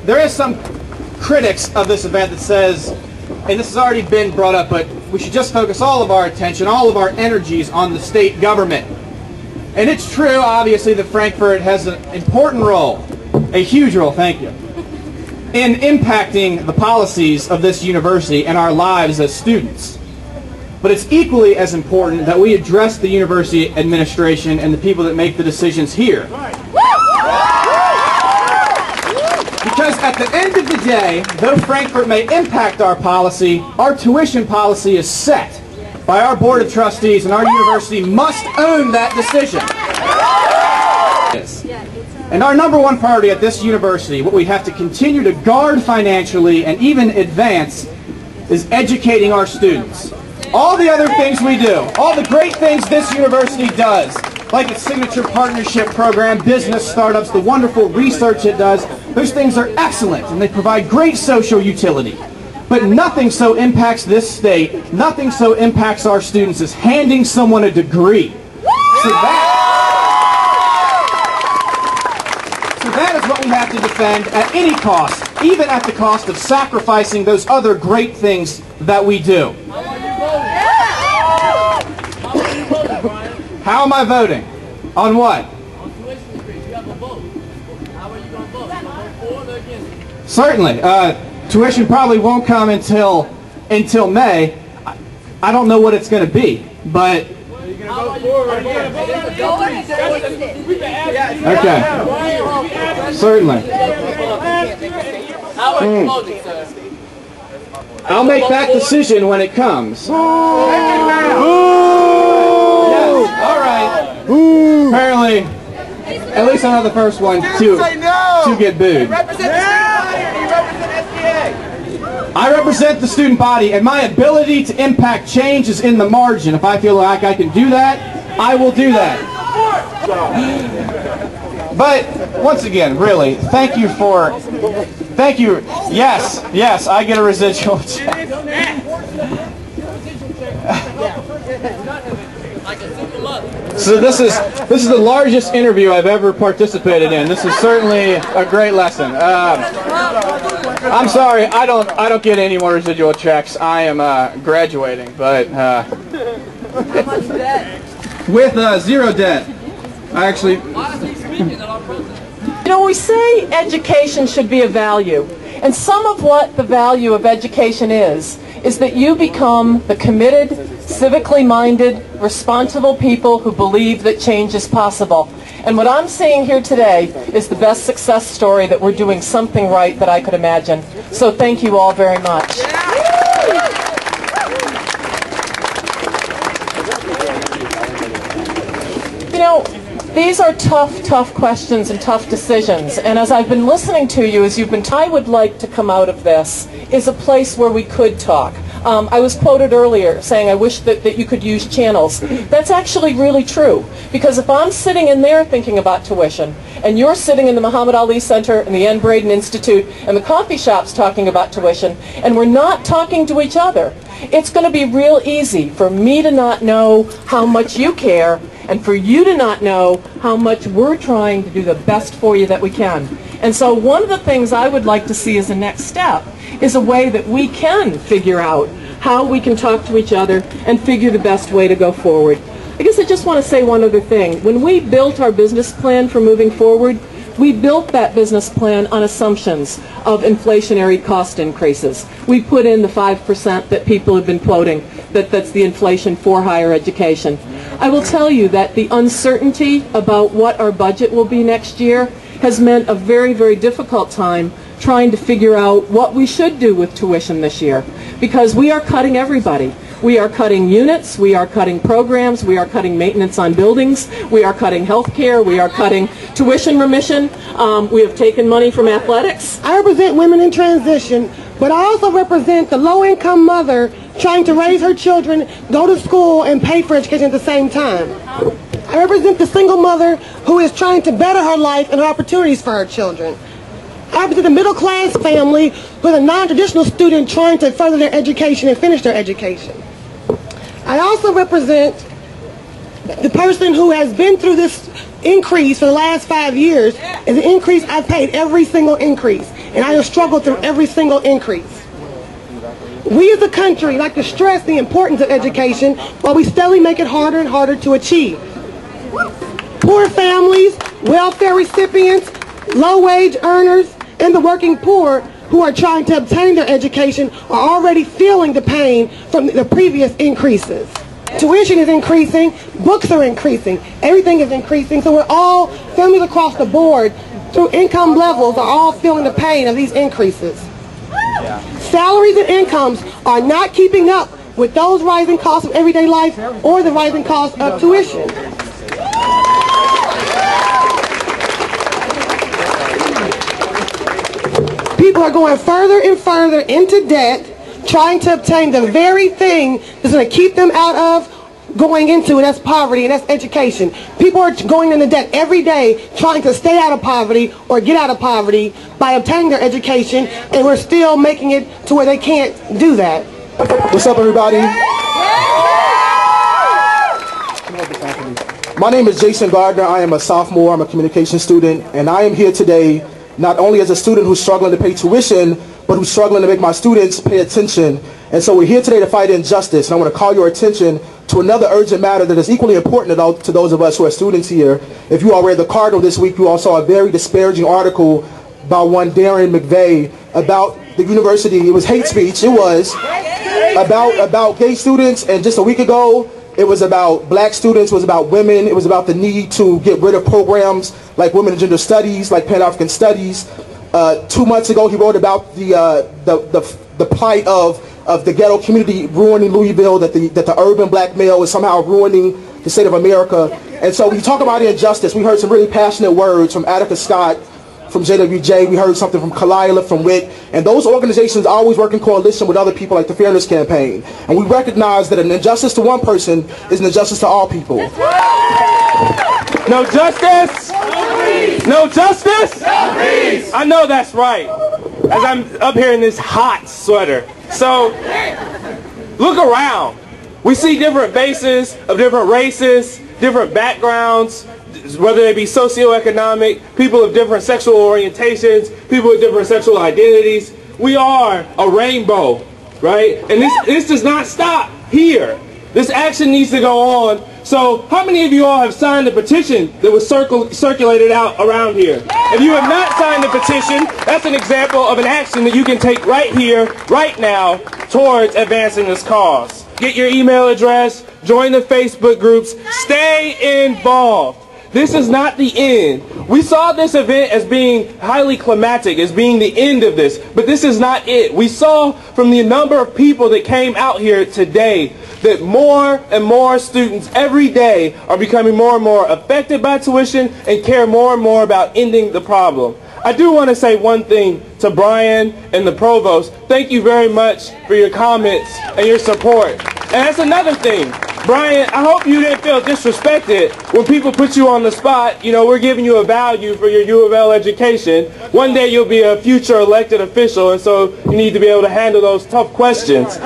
there is some critics of this event that says, and this has already been brought up, but we should just focus all of our attention, all of our energies on the state government. And it's true, obviously, that Frankfurt has an important role, a huge role, thank you, in impacting the policies of this university and our lives as students. But it's equally as important that we address the university administration and the people that make the decisions here. Because at the end of the day, though Frankfurt may impact our policy, our tuition policy is set by our Board of Trustees, and our university must own that decision. And our number one priority at this university, what we have to continue to guard financially and even advance, is educating our students. All the other things we do, all the great things this university does, like its signature partnership program, business startups, the wonderful research it does, those things are excellent and they provide great social utility. But nothing so impacts this state, nothing so impacts our students as handing someone a degree. So that is what we have to defend at any cost, even at the cost of sacrificing those other great things that we do. How am I voting? On what? On tuition increase. You have a vote. How are you going to vote? For or against it? Certainly. Tuition probably won't come until May. I don't know what it's going to be, but... Okay. Certainly. How are you voting, sir? I'll make that decision when it comes. All right. Apparently, at least I know the first one to get booed. I represent the student body, and my ability to impact change is in the margin. If I feel like I can do that, I will do that. But once again, really, thank you. Yes, I get a residual check. So this is the largest interview I've ever participated in. This is certainly a great lesson. I'm sorry, I don't get any more residual checks. I am graduating, but with zero debt. I actually. You know, we say education should be a value, and some of what the value of education is that you become the committed, civically minded, responsible people who believe that change is possible. And what I'm seeing here today is the best success story that we're doing something right that I could imagine. So thank you all very much. You know, these are tough questions and tough decisions. And as I've been listening to you, I would like to come out of this is a place where we could talk. I was quoted earlier saying I wish that you could use channels. That's actually really true. Because if I'm sitting in there thinking about tuition, and you're sitting in the Muhammad Ali Center and the N. Braden Institute and the coffee shops talking about tuition, and we're not talking to each other, it's going to be real easy for me to not know how much you care, and for you to not know how much we're trying to do the best for you that we can. And so one of the things I would like to see as a next step is a way that we can figure out how we can talk to each other and figure the best way to go forward. I guess I just want to say one other thing. When we built our business plan for moving forward, we built that business plan on assumptions of inflationary cost increases. We put in the 5% that people have been quoting, that's the inflation for higher education. I will tell you that the uncertainty about what our budget will be next year has meant a very, very difficult time trying to figure out what we should do with tuition this year, because we are cutting everybody. We are cutting units, we are cutting programs, we are cutting maintenance on buildings, we are cutting health care, we are cutting tuition remission, we have taken money from athletics. I represent women in transition, but I also represent the low-income mother trying to raise her children, go to school, and pay for education at the same time. I represent the single mother who is trying to better her life and her opportunities for her children. I represent the middle-class family with a non-traditional student trying to further their education and finish their education. I also represent the person who has been through this increase for the last 5 years, and the increase I've paid every single increase. and I have struggled through every single increase. We as a country like to stress the importance of education while we steadily make it harder and harder to achieve. Poor families, welfare recipients, low-wage earners, and the working poor who are trying to obtain their education are already feeling the pain from the previous increases. Tuition is increasing, books are increasing, everything is increasing, so we're all, families across the board, through income levels, are all feeling the pain of these increases. Salaries and incomes are not keeping up with those rising costs of everyday life or the rising cost of tuition. People are going further and further into debt, trying to obtain the very thing that's going to keep them out of going into, and that's poverty, and that's education. People are going into debt every day trying to stay out of poverty or get out of poverty by obtaining their education, and we're still making it to where they can't do that. What's up, everybody? My name is Jason Gardner. I am a sophomore. I'm a communication student, and I am here today not only as a student who's struggling to pay tuition, but who's struggling to make my students pay attention. And so we're here today to fight injustice, and I want to call your attention to another urgent matter that is equally important to those of us who are students here. If you all read the Cardinal this week, you all saw a very disparaging article by one Darren McVeigh about the university. It was hate speech. It was about gay students, and just a week ago, it was about black students, it was about women, it was about the need to get rid of programs like Women and Gender Studies, like Pan-African Studies. 2 months ago, he wrote about the plight of the ghetto community ruining Louisville, that the urban black male is somehow ruining the state of America. And so when you talk about injustice, we heard some really passionate words from Attica Scott, from JWJ, we heard something from Kalila, from WIT, and those organizations always work in coalition with other people like the Fairness Campaign. And we recognize that an injustice to one person is an injustice to all people. No justice? No peace. No justice? No peace. I know that's right, as I'm up here in this hot sweater. So, look around. We see different faces of different races, different backgrounds, whether they be socioeconomic, people of different sexual orientations, people with different sexual identities. We are a rainbow, right? And this does not stop here. This action needs to go on. So how many of you all have signed the petition that was circulated out around here? If you have not signed the petition, that's an example of an action that you can take right here, right now, towards advancing this cause. Get your email address, join the Facebook groups, stay involved. This is not the end. We saw this event as being highly climatic, as being the end of this, but this is not it. We saw from the number of people that came out here today that more and more students every day are becoming more and more affected by tuition and care more and more about ending the problem. I do want to say one thing to Brian and the provost. Thank you very much for your comments and your support. And that's another thing. Brian, I hope you didn't feel disrespected when people put you on the spot. You know, we're giving you a value for your U of L education. One day you'll be a future elected official, and so you need to be able to handle those tough questions.